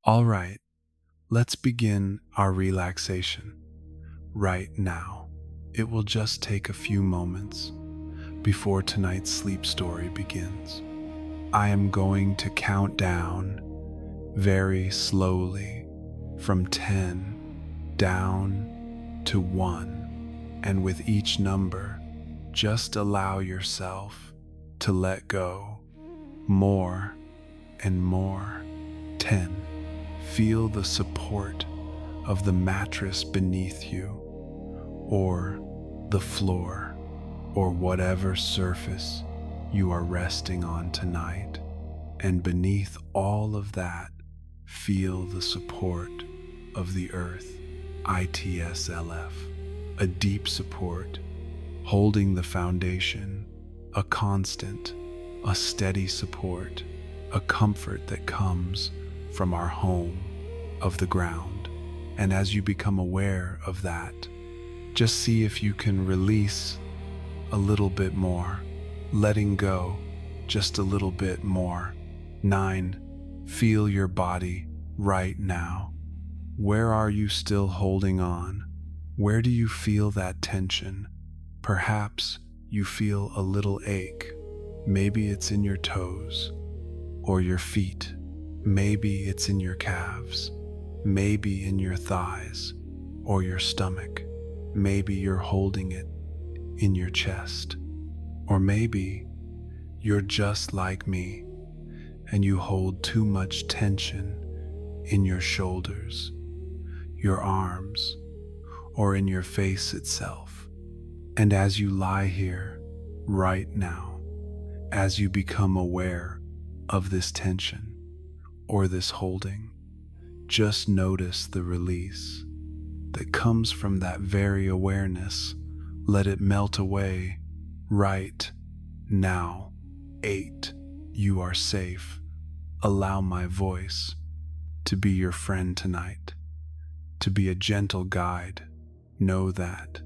All right, let's begin our relaxation right now. It will just take a few moments before tonight's sleep story begins. I am going to count down very slowly from 10 down to 1, and with each number, just allow yourself to let go more and more. 10. Feel the support of the mattress beneath you, or the floor, or whatever surface you are resting on tonight. And beneath all of that, feel the support of the earth, ITSLF, a deep support, holding the foundation, a constant, a steady support, a comfort that comes from our home of the ground. And as you become aware of that, just see if you can release a little bit more, letting go just a little bit more. 9. Feel your body right now. Where are you still holding on? Where do you feel that tension? Perhaps you feel a little ache. Maybe it's in your toes or your feet. Maybe it's in your calves. Maybe in your thighs or your stomach. Maybe you're holding it in your chest. Or maybe you're just like me and you hold too much tension in your shoulders, your arms, or in your face itself. And as you lie here right now, as you become aware of this tension or this holding, just notice the release that comes from that very awareness. Let it melt away right now. 8. You are safe. Allow my voice to be your friend tonight, to be a gentle guide. Know that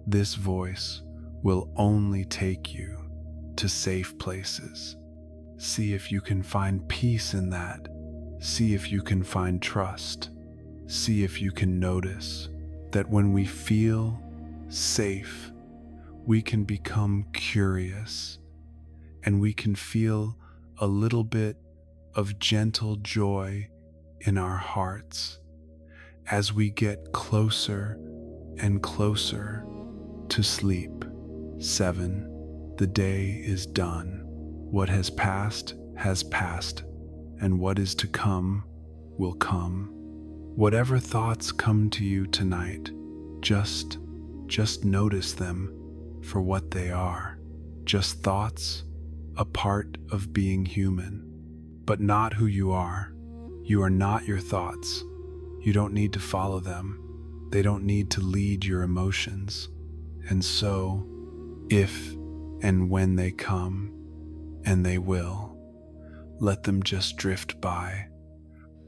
this voice will only take you to safe places. See if you can find peace in that. See if you can find trust. See if you can notice that when we feel safe, we can become curious and we can feel a little bit of gentle joy in our hearts as we get closer and closer to sleep. 7. The day is done. What has passed, and what is to come will come. Whatever thoughts come to you tonight, just notice them for what they are. Just thoughts, a part of being human, but not who you are. You are not your thoughts. You don't need to follow them. They don't need to lead your emotions. And so, if and when they come, and they will, let them just drift by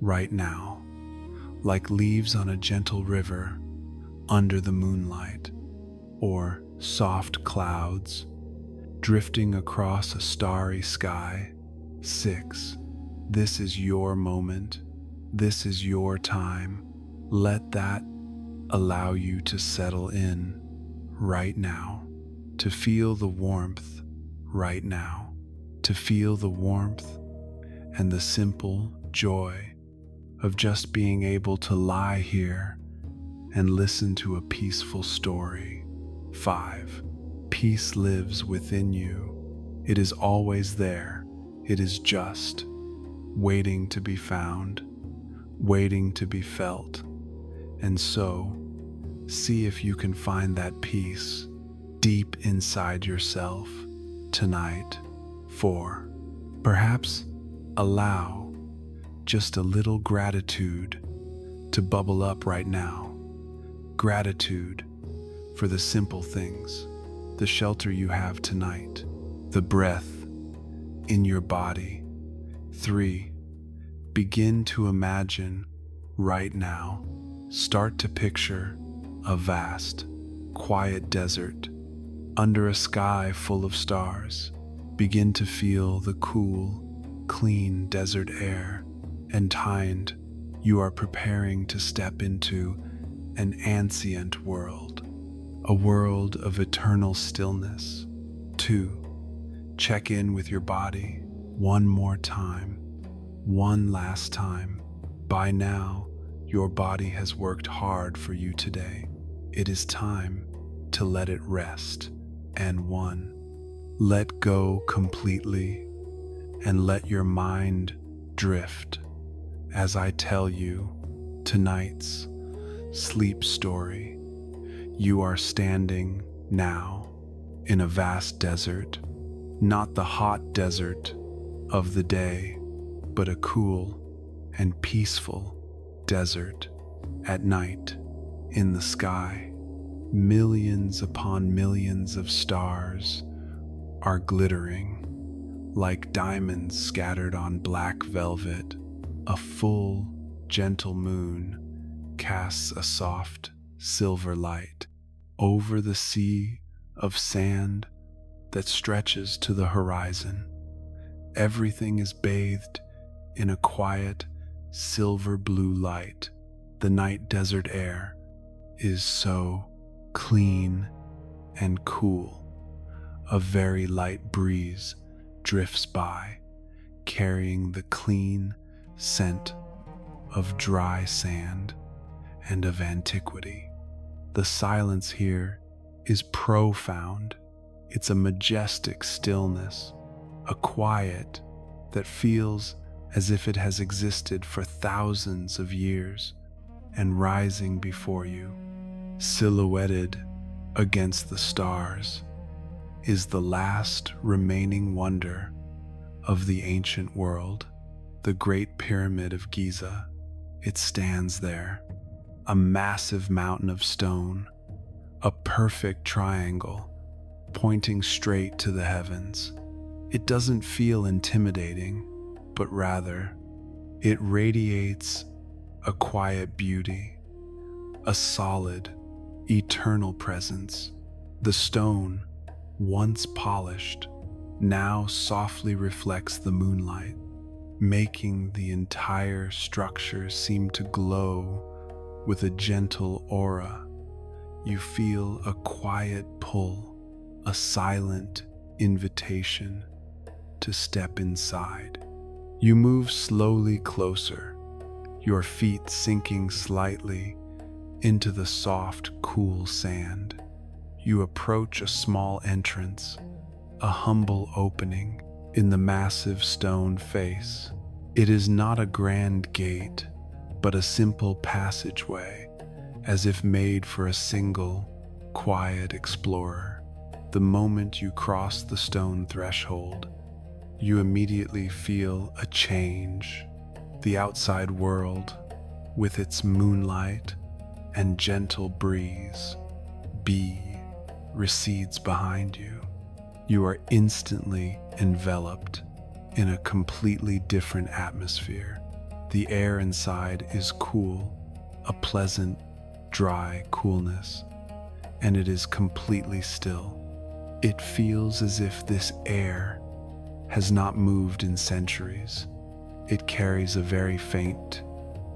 right now, like leaves on a gentle river under the moonlight, or soft clouds drifting across a starry sky. 6. This is your moment. This is your time. Let that allow you to settle in right now, to feel the warmth right now, to feel the warmth and the simple joy of just being able to lie here and listen to a peaceful story. 5. Peace lives within you. It is always there. It is just waiting to be found, waiting to be felt. And so, see if you can find that peace deep inside yourself tonight. 4. Perhaps allow just a little gratitude to bubble up right now. Gratitude for the simple things, the shelter you have tonight, the breath in your body. 3. Begin to imagine right now. Start to picture a vast, quiet desert under a sky full of stars. Begin to feel the cool, clean desert air, and find You are preparing to step into an ancient world, a world of eternal stillness. 2. Check in with your body one more time, one last time. By now, your body has worked hard for you today. It is time to let it rest. And 1. Let go completely and let your mind drift as I tell you tonight's sleep story. You are standing now in a vast desert, not the hot desert of the day, but a cool and peaceful desert at night. In the sky, millions upon millions of stars are glittering like diamonds scattered on black velvet. A full, gentle moon casts a soft, silver light over the sea of sand that stretches to the horizon. Everything is bathed in a quiet, silver blue light. The night desert air is so clean and cool. A very light breeze drifts by, carrying the clean scent of dry sand and of antiquity. The silence here is profound. It's a majestic stillness, a quiet that feels as if it has existed for thousands of years. And rising before you, silhouetted against the stars, is the last remaining wonder of the ancient world, the Great Pyramid of Giza. It stands there, a massive mountain of stone, a perfect triangle pointing straight to the heavens. It doesn't feel intimidating, but rather, it radiates a quiet beauty, a solid, eternal presence. The stone, once polished, now softly reflects the moonlight, making the entire structure seem to glow with a gentle aura. You feel a quiet pull, a silent invitation to step inside. You move slowly closer, your feet sinking slightly into the soft, cool sand. You approach a small entrance, a humble opening in the massive stone face. It is not a grand gate, but a simple passageway, as if made for a single, quiet explorer. The moment you cross the stone threshold, you immediately feel a change. The outside world, with its moonlight and gentle breeze, recedes behind you. You are instantly enveloped in a completely different atmosphere. The air inside is cool, a pleasant, dry coolness, and it is completely still. It feels as if this air has not moved in centuries. It carries a very faint,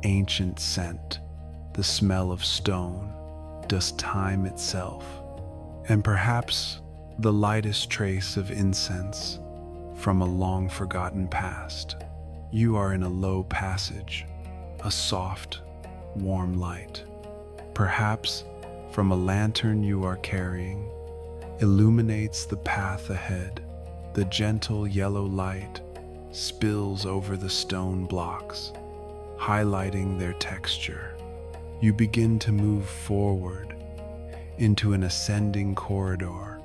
ancient scent, the smell of stone, dust time itself, and perhaps the lightest trace of incense from a long-forgotten past. You are in a low passage, a soft, warm light, perhaps from a lantern you are carrying, illuminates the path ahead. The gentle yellow light spills over the stone blocks, highlighting their texture. You begin to move forward into an ascending corridor,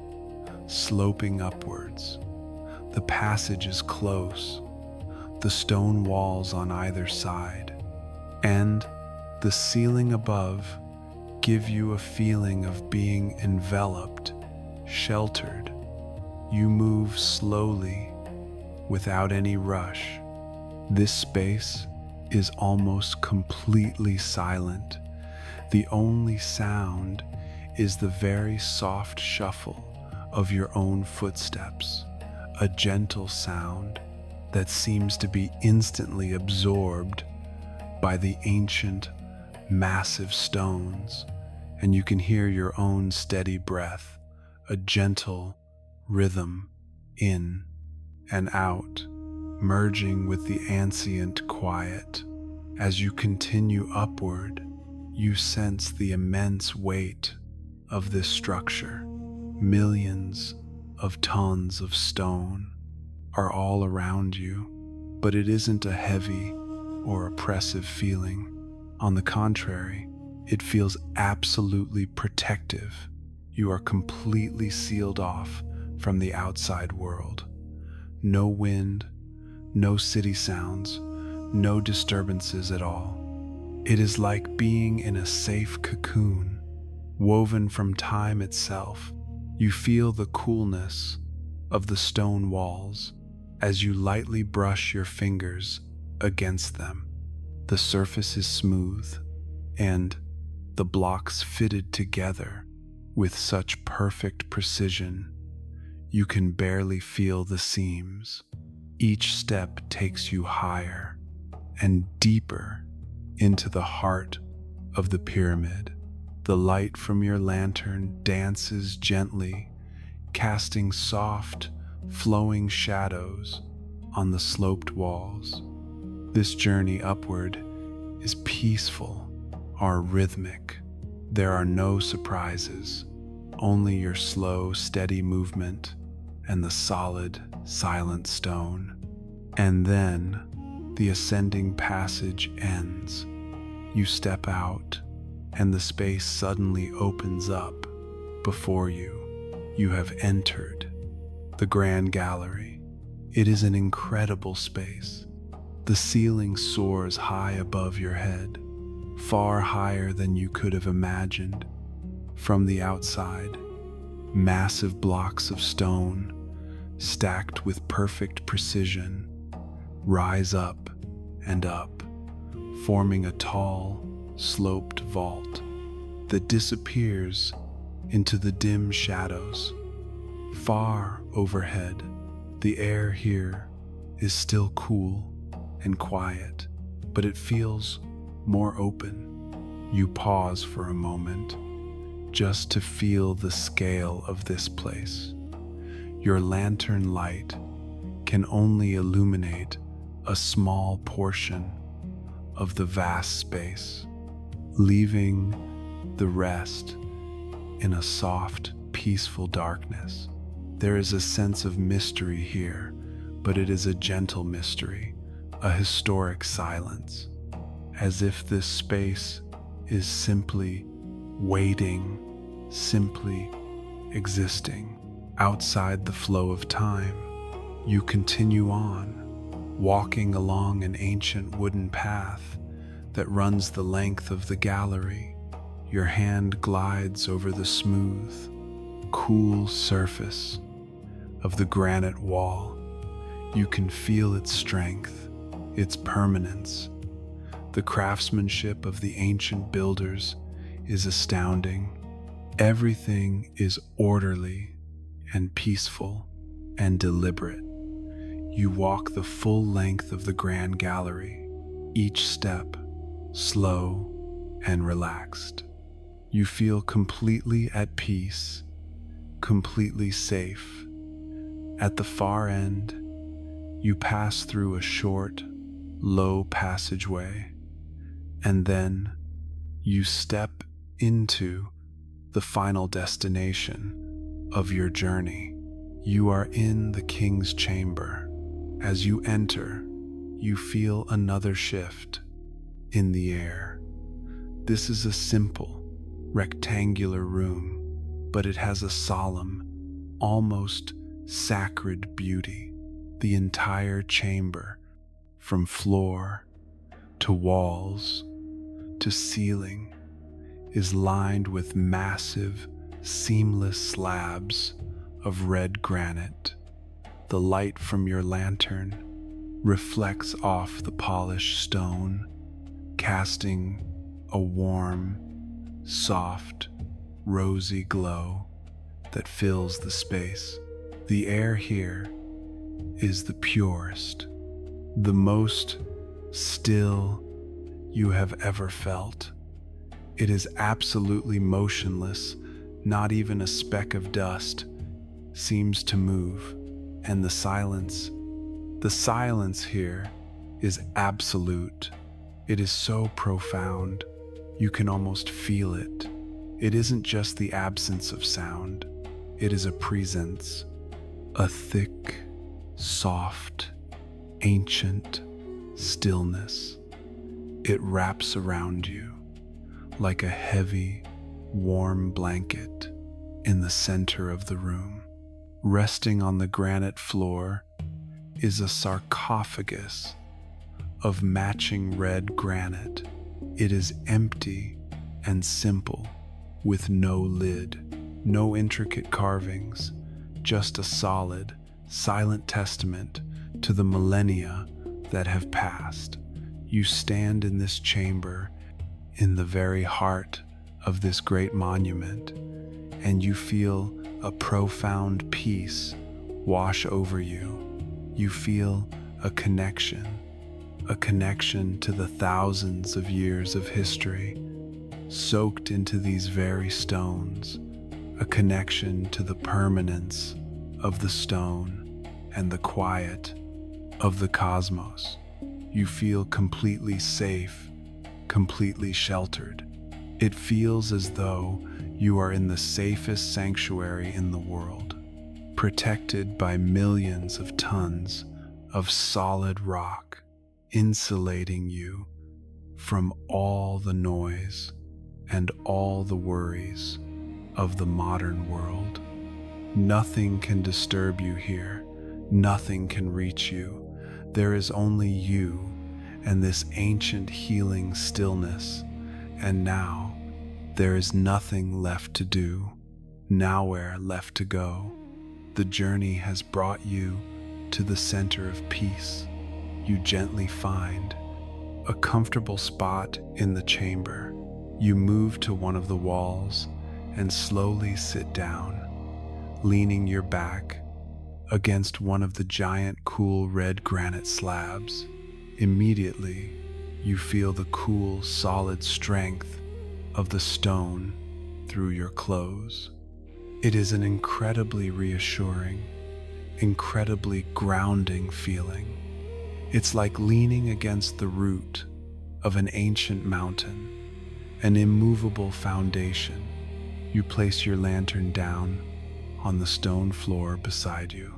sloping upwards. The passage is close, the stone walls on either side, and the ceiling above give you a feeling of being enveloped, sheltered. You move slowly, without any rush. This space is almost completely silent. The only sound is the very soft shuffle of your own footsteps, a gentle sound that seems to be instantly absorbed by the ancient, massive stones, and you can hear your own steady breath, a gentle rhythm in and out, merging with the ancient quiet. As you continue upward, you sense the immense weight of this structure. Millions of tons of stone are all around you, but it isn't a heavy or oppressive feeling. On the contrary, it feels absolutely protective. You are completely sealed off from the outside world. No wind, no city sounds, no disturbances at all. It is like being in a safe cocoon, woven from time itself. You feel the coolness of the stone walls as you lightly brush your fingers against them. The surface is smooth, and the blocks fitted together with such perfect precision, you can barely feel the seams. Each step takes you higher and deeper into the heart of the pyramid. The light from your lantern dances gently, casting soft, flowing shadows on the sloped walls. This journey upward is peaceful or rhythmic. There are no surprises, only your slow, steady movement and the solid, silent stone. And then the ascending passage ends. You step out, and the space suddenly opens up before you. You have entered the Grand Gallery. It is an incredible space. The ceiling soars high above your head, far higher than you could have imagined. From the outside, massive blocks of stone, stacked with perfect precision, rise up and up, forming a tall, sloped vault that disappears into the dim shadows. Far overhead, the air here is still cool and quiet, but it feels more open. You pause for a moment, just to feel the scale of this place. Your lantern light can only illuminate a small portion of the vast space, leaving the rest in a soft, peaceful darkness. There is a sense of mystery here, but it is a gentle mystery, a historic silence, as if this space is simply waiting, simply existing. Outside the flow of time, you continue on, walking along an ancient wooden path that runs the length of the gallery. Your hand glides over the smooth, cool surface of the granite wall. You can feel its strength, its permanence. The craftsmanship of the ancient builders is astounding. Everything is orderly and peaceful and deliberate. You walk the full length of the Grand Gallery, each step slow and relaxed. You feel completely at peace, completely safe. At the far end, you pass through a short, low passageway, and then you step into the final destination of your journey. You are in the king's chamber. As you enter, you feel another shift in the air. This is a simple, rectangular room, but it has a solemn, almost sacred beauty. The entire chamber, from floor to walls to ceiling, is lined with massive, seamless slabs of red granite. The light from your lantern reflects off the polished stone, casting a warm, soft, rosy glow that fills the space. The air here is the purest, the most still, you have ever felt. It is absolutely motionless, not even a speck of dust seems to move, and the silence here is absolute. It is so profound, you can almost feel it. It isn't just the absence of sound, it is a presence, a thick, soft, ancient stillness. It wraps around you like a heavy, warm blanket in the center of the room. Resting on the granite floor is a sarcophagus of matching red granite. It is empty and simple, with no lid, no intricate carvings, just a solid, silent testament to the millennia that have passed. You stand in this chamber, in the very heart of this great monument, and you feel a profound peace wash over you. You feel a connection to the thousands of years of history soaked into these very stones, a connection to the permanence of the stone and the quiet of the cosmos. You feel completely safe, completely sheltered. It feels as though you are in the safest sanctuary in the world, protected by millions of tons of solid rock, insulating you from all the noise and all the worries of the modern world. Nothing can disturb you here. Nothing can reach you. There is only you and this ancient healing stillness. And now there is nothing left to do, nowhere left to go. The journey has brought you to the center of peace. You gently find a comfortable spot in the chamber. You move to one of the walls and slowly sit down, leaning your back against one of the giant cool red granite slabs. Immediately, you feel the cool, solid strength of the stone through your clothes. It is an incredibly reassuring, incredibly grounding feeling. It's like leaning against the root of an ancient mountain, an immovable foundation. You place your lantern down on the stone floor beside you.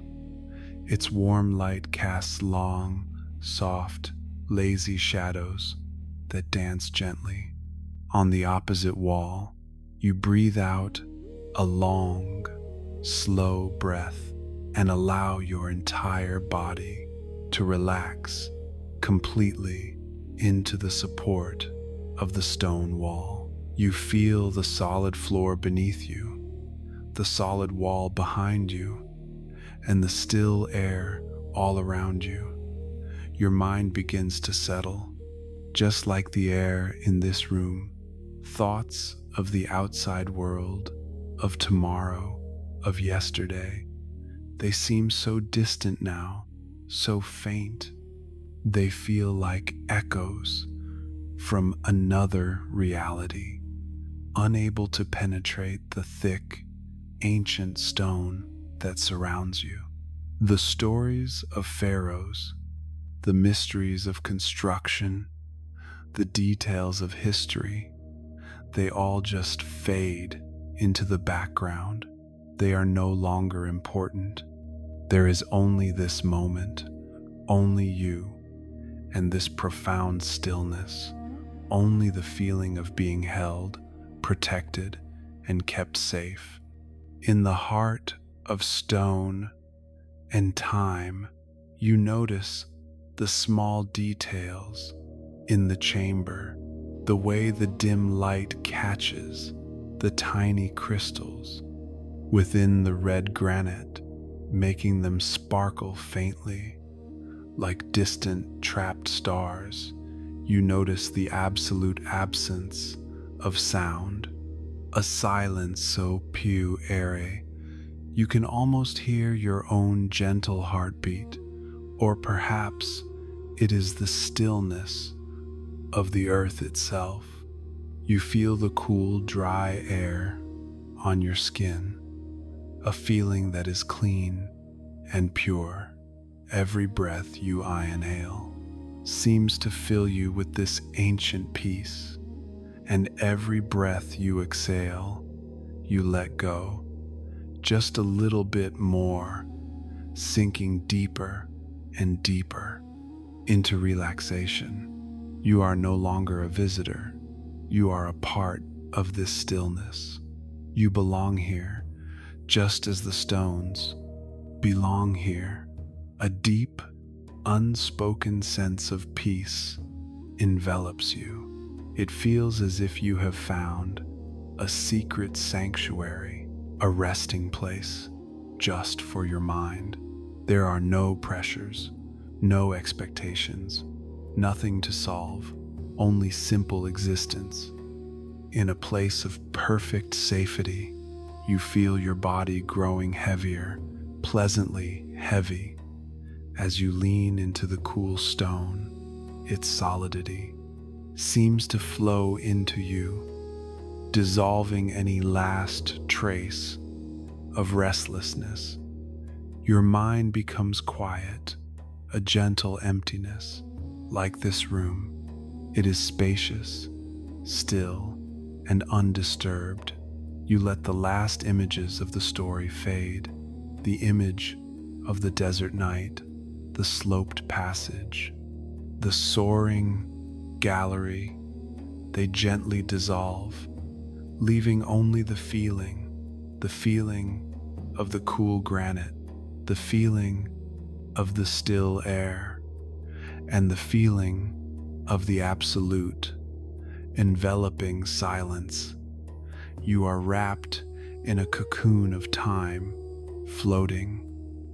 Its warm light casts long, soft, lazy shadows that dance gently. On the opposite wall, you breathe out a long, slow breath and allow your entire body to relax completely into the support of the stone wall. You feel the solid floor beneath you, the solid wall behind you, and the still air all around you. Your mind begins to settle, just like the air in this room. Thoughts of the outside world, of tomorrow, of yesterday, they seem so distant now, so faint. They feel like echoes from another reality, unable to penetrate the thick, ancient stone that surrounds you. The stories of pharaohs, the mysteries of construction, the details of history, they all just fade into the background. They are no longer important. There is only this moment, only you, and this profound stillness, only the feeling of being held, protected, and kept safe. In the heart of stone and time, you notice the small details in the chamber, the way the dim light catches the tiny crystals within the red granite, making them sparkle faintly like distant trapped stars. You notice the absolute absence of sound, a silence so puer, you can almost hear your own gentle heartbeat, or perhaps it is the stillness of the earth itself. You feel the cool, dry air on your skin, a feeling that is clean and pure. Every breath you inhale seems to fill you with this ancient peace, and every breath you exhale, you let go just a little bit more, sinking deeper and deeper into relaxation. You are no longer a visitor. You are a part of this stillness. You belong here, just as the stones belong here. A deep, unspoken sense of peace envelops you. It feels as if you have found a secret sanctuary, a resting place just for your mind. There are no pressures, no expectations, nothing to solve, only simple existence. In a place of perfect safety, you feel your body growing heavier, pleasantly heavy, as you lean into the cool stone. Its solidity seems to flow into you, dissolving any last trace of restlessness. Your mind becomes quiet, a gentle emptiness. Like this room, it is spacious, still, and undisturbed. You let the last images of the story fade, the image of the desert night, the sloped passage, the soaring gallery. They gently dissolve, leaving only the feeling of the cool granite, the feeling of the still air, and the feeling of the absolute, enveloping silence. You are wrapped in a cocoon of time, floating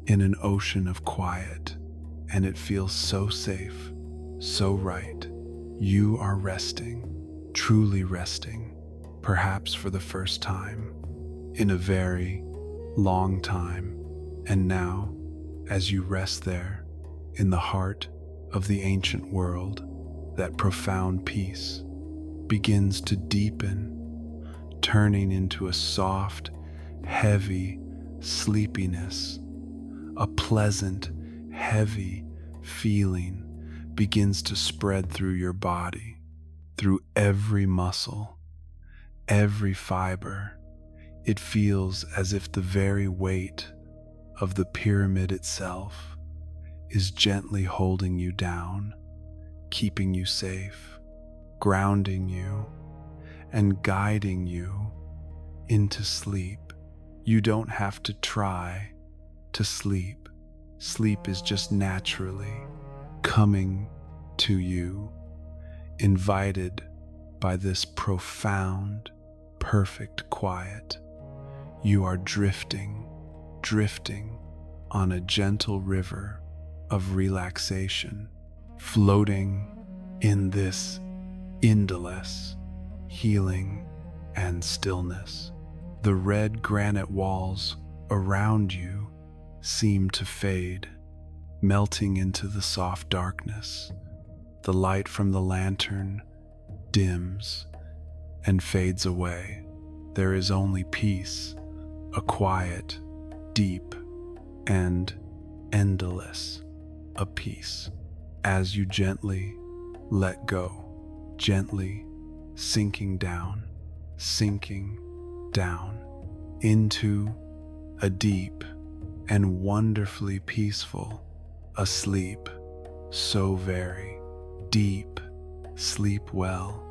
in an ocean of quiet, and it feels so safe, so right. You are resting, truly resting, perhaps for the first time in a very long time. And now, as you rest there in the heart of the ancient world, that profound peace begins to deepen, turning into a soft, heavy sleepiness. A pleasant, heavy feeling begins to spread through your body, through every muscle, every fiber. It feels as if the very weight of the pyramid itself is gently holding you down, keeping you safe, grounding you, and guiding you into sleep. You don't have to try to sleep. Sleep is just naturally coming to you, invited by this profound, perfect quiet. You are drifting on a gentle river of relaxation, floating in this endless healing and stillness. The red granite walls around you seem to fade, melting into the soft darkness. The light from the lantern dims and fades away. There is only peace, a quiet, deep, and endless a peace. As you gently let go, gently sinking down into a deep and wonderfully peaceful a sleep, so very deep. Sleep well.